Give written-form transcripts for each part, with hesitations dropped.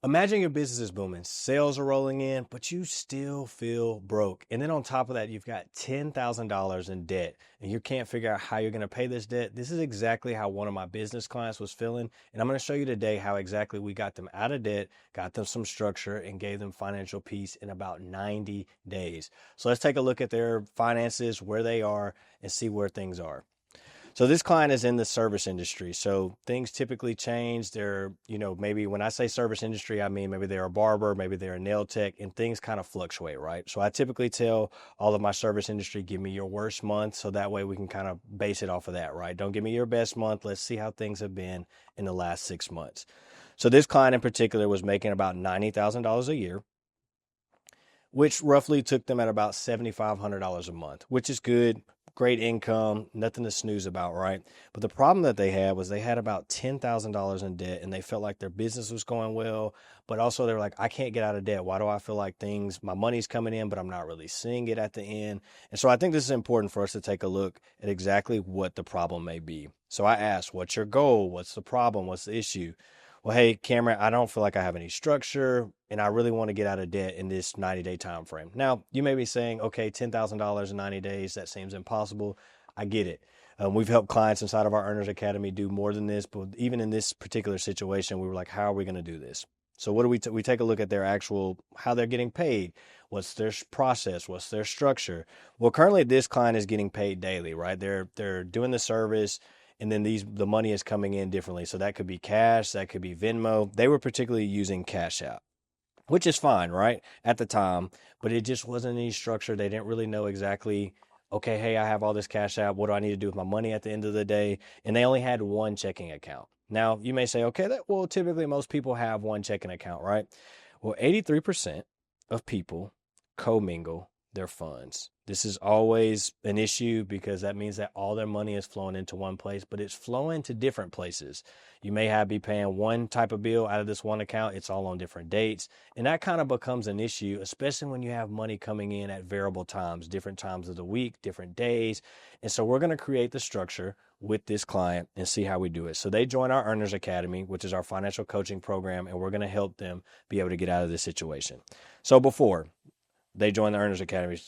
Imagine your business is booming, sales are rolling in, but you still feel broke. And then on top of that, you've got $10,000 in debt and you can't figure out how you're going to pay this debt. This is exactly how one of my business clients was feeling. And I'm going to show you today how exactly we got them out of debt, got them some structure, and gave them financial peace in about 90 days. So let's take a look at their finances, where they are, and see where things are. So this client is in the service industry. So things typically change. They're, maybe when I say service industry, I mean maybe they're a barber, maybe they're a nail tech, and things kind of fluctuate, right? So I typically tell all of my service industry, give me your worst month. So that way we can kind of base it off of that, right? Don't give me your best month. Let's see how things have been in the last 6 months. So this client in particular was making about $90,000 a year, which roughly took them at about $7,500 a month, which is good. Great income, nothing to snooze about, right? But the problem that they had was they had about $10,000 in debt and they felt like their business was going well, but also they were like, I can't get out of debt. Why do I feel like my money's coming in, but I'm not really seeing it at the end? And so I think this is important for us to take a look at exactly what the problem may be. So I asked, what's your goal? What's the problem? What's the issue? Well, hey, Cameron, I don't feel like I have any structure and I really want to get out of debt in this 90-day time frame. Now, you may be saying, okay, $10,000 in 90 days, that seems impossible. I get it. We've helped clients inside of our Earners Academy do more than this, but even in this particular situation, we were like, how are we going to do this? So what do we take a look at their how they're getting paid. What's their process? What's their structure? Well, currently this client is getting paid daily, right? They're doing the service, and then the money is coming in differently. So that could be cash, that could be Venmo. They were particularly using Cash App, which is fine, right? At the time, but it just wasn't any structure. They didn't really know exactly, okay, hey, I have all this Cash App. What do I need to do with my money at the end of the day? And they only had one checking account. Now you may say, okay, typically most people have one checking account, right? Well, 83% of people commingle their funds. This is always an issue because that means that all their money is flowing into one place, but it's flowing to different places. You may be paying one type of bill out of this one account. It's all on different dates. And that kind of becomes an issue, especially when you have money coming in at variable times, different times of the week, different days. And so we're going to create the structure with this client and see how we do it. So they join our Earners Academy, which is our financial coaching program, and we're going to help them be able to get out of this situation. So before they joined the Earners Academy,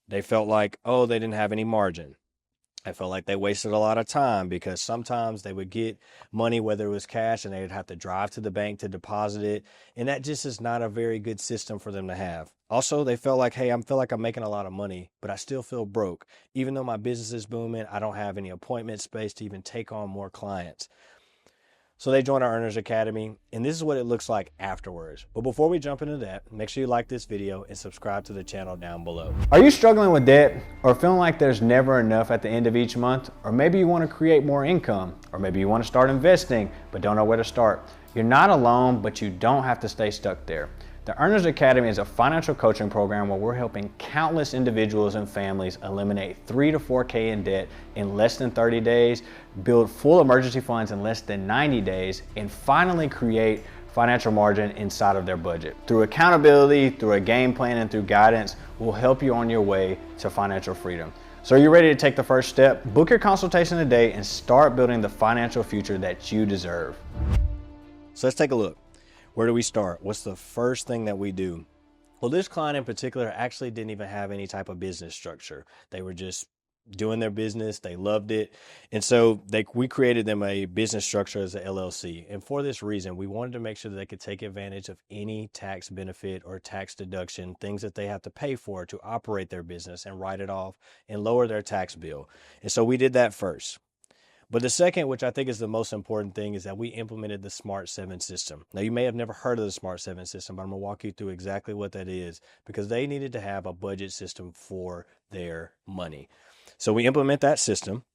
they felt like, oh, they didn't have any margin. I felt like they wasted a lot of time because sometimes they would get money, whether it was cash, and they would have to drive to the bank to deposit it. And that just is not a very good system for them to have. Also, they felt like, hey, I feel like I'm making a lot of money, but I still feel broke. Even though my business is booming, I don't have any appointment space to even take on more clients. So they joined our Earners Academy, and this is what it looks like afterwards. But before we jump into that, make sure you like this video and subscribe to the channel down below. Are you struggling with debt or feeling like there's never enough at the end of each month? Or maybe you want to create more income, or maybe you want to start investing but don't know where to start? You're not alone, but you don't have to stay stuck there. The Earners Academy is a financial coaching program where we're helping countless individuals and families eliminate 3 to 4K in debt in less than 30 days, build full emergency funds in less than 90 days, and finally create financial margin inside of their budget. Through accountability, through a game plan, and through guidance, we'll help you on your way to financial freedom. So are you ready to take the first step? Book your consultation today and start building the financial future that you deserve. So let's take a look. Where do we start? What's the first thing that we do? Well, this client in particular actually didn't even have any type of business structure. They were just doing their business. They loved it. And so we created them a business structure as an LLC. And for this reason, we wanted to make sure that they could take advantage of any tax benefit or tax deduction, things that they have to pay for to operate their business and write it off and lower their tax bill. And so we did that first. But the second, which I think is the most important thing, is that we implemented the Smart 7 system. Now, you may have never heard of the Smart 7 system, but I'm going to walk you through exactly what that is because they needed to have a budget system for their money. So we implement that system,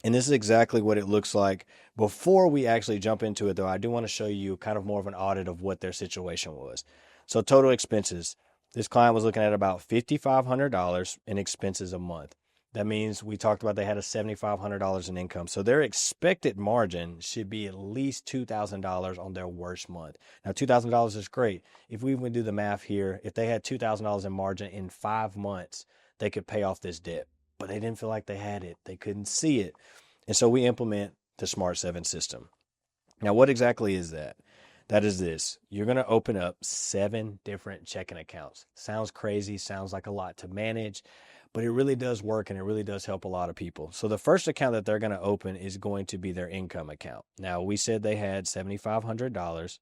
and this is exactly what it looks like. Before we actually jump into it, though, I do want to show you kind of more of an audit of what their situation was. So total expenses. This client was looking at about $5,500 in expenses a month. That means we talked about they had a $7,500 in income. So their expected margin should be at least $2,000 on their worst month. Now, $2,000 is great. If we even do the math here, if they had $2,000 in margin in 5 months, they could pay off this debt. But they didn't feel like they had it. They couldn't see it. And so we implement the Smart 7 system. Now, what exactly is that? That is this. You're going to open up 7 different checking accounts. Sounds crazy, sounds like a lot to manage, but it really does work and it really does help a lot of people. So the first account that they're going to open is going to be their income account. Now, we said they had $7,500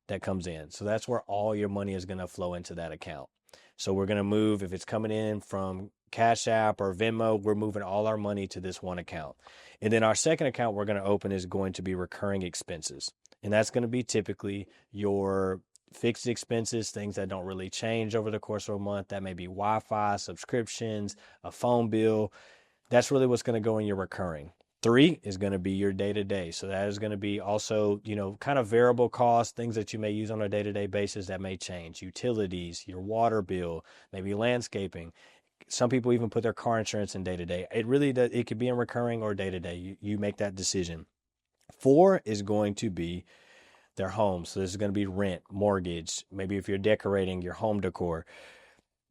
that comes in. So that's where all your money is going to flow into that account. So we're going to move, if it's coming in from Cash App or Venmo, we're moving all our money to this one account. And then our second account we're going to open is going to be recurring expenses. And that's going to be typically your fixed expenses, things that don't really change over the course of a month. That may be Wi-Fi, subscriptions, a phone bill. That's really what's going to go in your recurring. 3 is going to be your day-to-day. So that is going to be also, kind of variable costs, things that you may use on a day-to-day basis that may change. Utilities, your water bill, maybe landscaping. Some people even put their car insurance in day-to-day. It really does. It could be in recurring or day-to-day. You make that decision. 4 is going to be their home. So this is going to be rent, mortgage, maybe if you're decorating your home decor.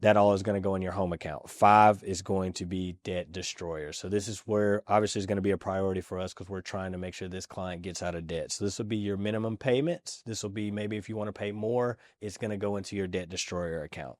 That all is going to go in your home account. 5 is going to be debt destroyer. So this is where obviously is going to be a priority for us because we're trying to make sure this client gets out of debt. So this will be your minimum payments. This will be maybe if you want to pay more, it's going to go into your debt destroyer account.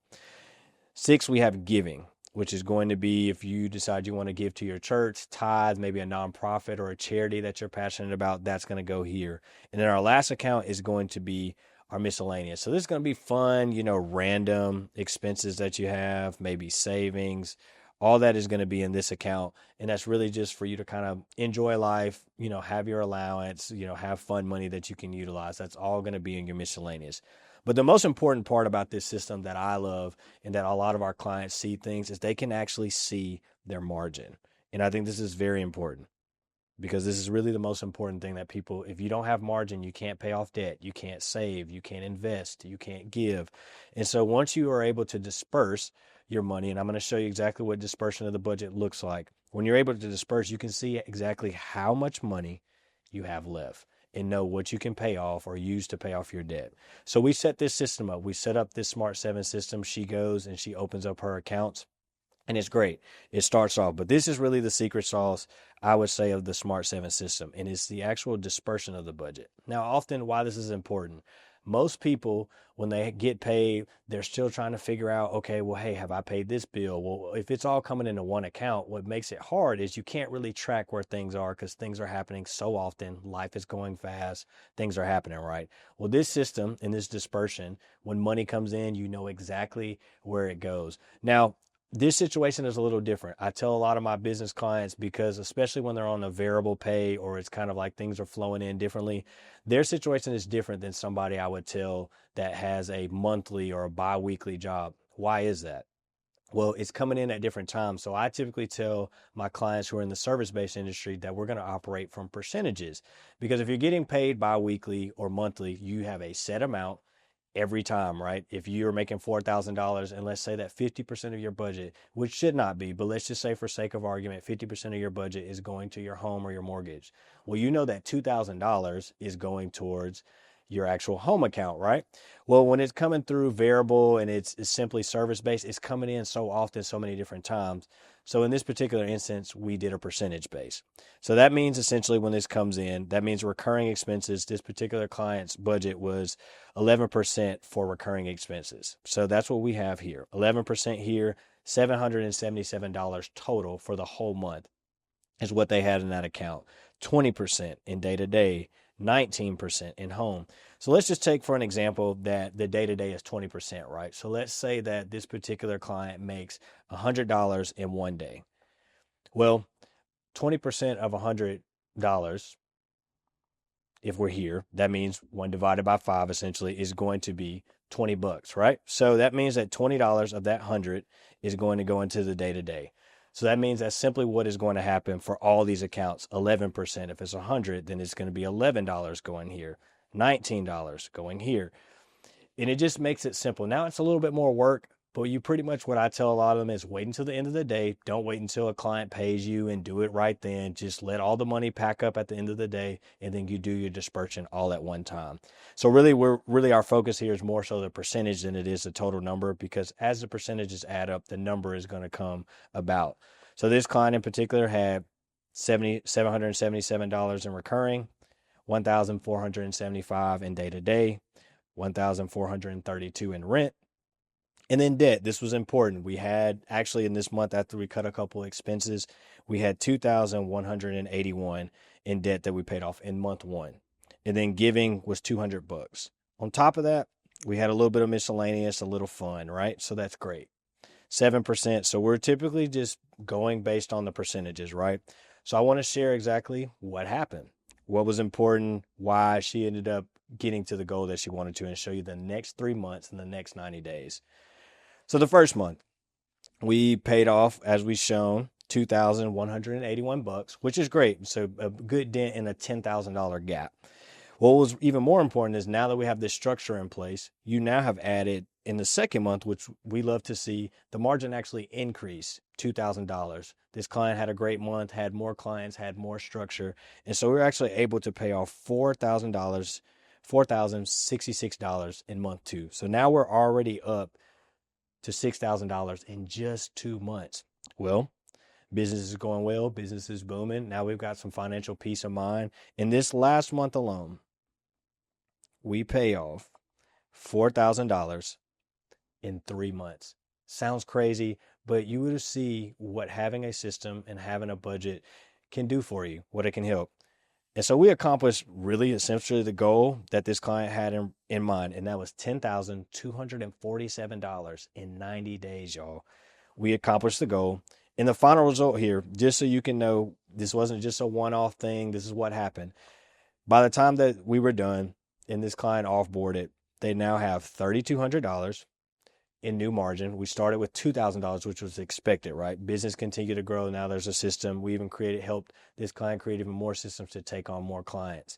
6, we have giving, which is going to be if you decide you want to give to your church, tithe, maybe a nonprofit or a charity that you're passionate about, that's going to go here. And then our last account is going to be our miscellaneous. So this is going to be fun, random expenses that you have, maybe savings. All that is going to be in this account. And that's really just for you to kind of enjoy life, have your allowance, have fun money that you can utilize. That's all going to be in your miscellaneous. But the most important part about this system that I love and that a lot of our clients see things is they can actually see their margin. And I think this is very important, because this is really the most important thing that people, if you don't have margin, you can't pay off debt, you can't save, you can't invest, you can't give. And so once you are able to disperse your money, and I'm going to show you exactly what dispersion of the budget looks like. When you're able to disperse, you can see exactly how much money you have left and know what you can pay off or use to pay off your debt. So we set this system up. We set up this Smart 7 system. She goes and she opens up her accounts. And it's great. It starts off, but this is really the secret sauce, I would say, of the Smart 7 system, and it's the actual dispersion of the budget. Now, often why this is important, most people, when they get paid, they're still trying to figure out, okay, well, hey, have I paid this bill? Well, if it's all coming into one account, what makes it hard is you can't really track where things are because things are happening so often. Life is going fast. Things are happening, right? Well, this system and this dispersion, when money comes in, you know exactly where it goes. Now, this situation is a little different. I tell a lot of my business clients, because especially when they're on a variable pay or it's kind of like things are flowing in differently, their situation is different than somebody I would tell that has a monthly or a bi-weekly job. Why is that? Well, it's coming in at different times. So I typically tell my clients who are in the service-based industry that we're going to operate from percentages, because if you're getting paid bi-weekly or monthly, you have a set amount every time, right? If you're making $4,000 and let's say that 50% of your budget, which should not be, but let's just say for sake of argument, 50% of your budget is going to your home or your mortgage. Well, you know that $2,000 is going towards your actual home account, right? Well, when it's coming through variable and it's simply service-based, it's coming in so often, so many different times. So in this particular instance, we did a percentage base. So that means essentially when this comes in, that means recurring expenses. This particular client's budget was 11% for recurring expenses. So that's what we have here. 11% here, $777 total for the whole month is what they had in that account. 20% in day-to-day, 19% in home. So let's just take for an example that the day-to-day is 20%, right? So let's say that this particular client makes $100 in one day. Well, 20% of $100, if we're here, that means 1 divided by 5 essentially is going to be $20, right? So that means that $20 of that 100 is going to go into the day-to-day. So that means that's simply what is going to happen for all these accounts. 11%. If it's 100, then it's going to be $11 going here, $19 going here. And it just makes it simple. Now it's a little bit more work, but you pretty much, what I tell a lot of them is wait until the end of the day. Don't wait until a client pays you and do it right then. Just let all the money pack up at the end of the day, and then you do your dispersion all at one time. So really our focus here is more so the percentage than it is the total number, because as the percentages add up, the number is going to come about. So this client in particular had $777 in recurring. $1,475 in day-to-day, $1,432 in rent. And then debt. This was important. We had actually in this month, after we cut a couple expenses, we had $2,181 in debt that we paid off in month one. And then giving was $200. On top of that, we had a little bit of miscellaneous, a little fun, right? So that's great. 7%. So we're typically just going based on the percentages, right? So I want to share exactly what happened, what was important, why she ended up getting to the goal that she wanted to, and show you the next 3 months and the next 90 days. So the first month, we paid off, as we've shown, $2,181, which is great. So a good dent in a $10,000 gap. What was even more important is now that we have this structure in place, you now have added in the second month, which we love to see, the margin actually increase $2,000. This client had a great month, had more clients, had more structure. And so we were actually able to pay off $4,066 in month two. So now we're already up to $6,000 in just 2 months. Well, business is going well. Business is booming. Now we've got some financial peace of mind. In this last month alone, we pay off $4,000 in 3 months. Sounds crazy, but you would see what having a system and having a budget can do for you, what it can help. And so we accomplished really essentially the goal that this client had in mind, and that was $10,247 in 90 days, y'all. We accomplished the goal. And the final result here, just so you can know, this wasn't just a one-off thing. This is what happened. By the time that we were done and this client offboarded, they now have $3,200 in new margin. We started with $2,000, which was expected, right? Business continued to grow. Now there's a system. We even helped this client create even more systems to take on more clients.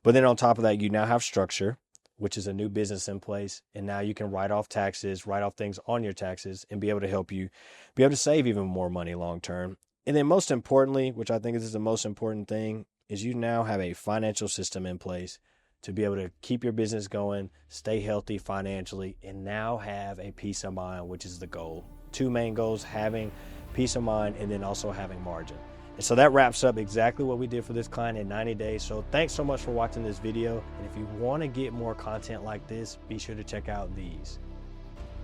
But then on top of that, you now have structure, which is a new business in place. And now you can write off taxes, write off things on your taxes, and be able to help you be able to save even more money long term. And then most importantly, which I think is the most important thing, is you now have a financial system in place to be able to keep your business going, stay healthy financially, and now have a peace of mind, which is the goal. 2 main goals, having peace of mind and then also having margin. And so that wraps up exactly what we did for this client in 90 days. So thanks so much for watching this video. And if you want to get more content like this, be sure to check out these.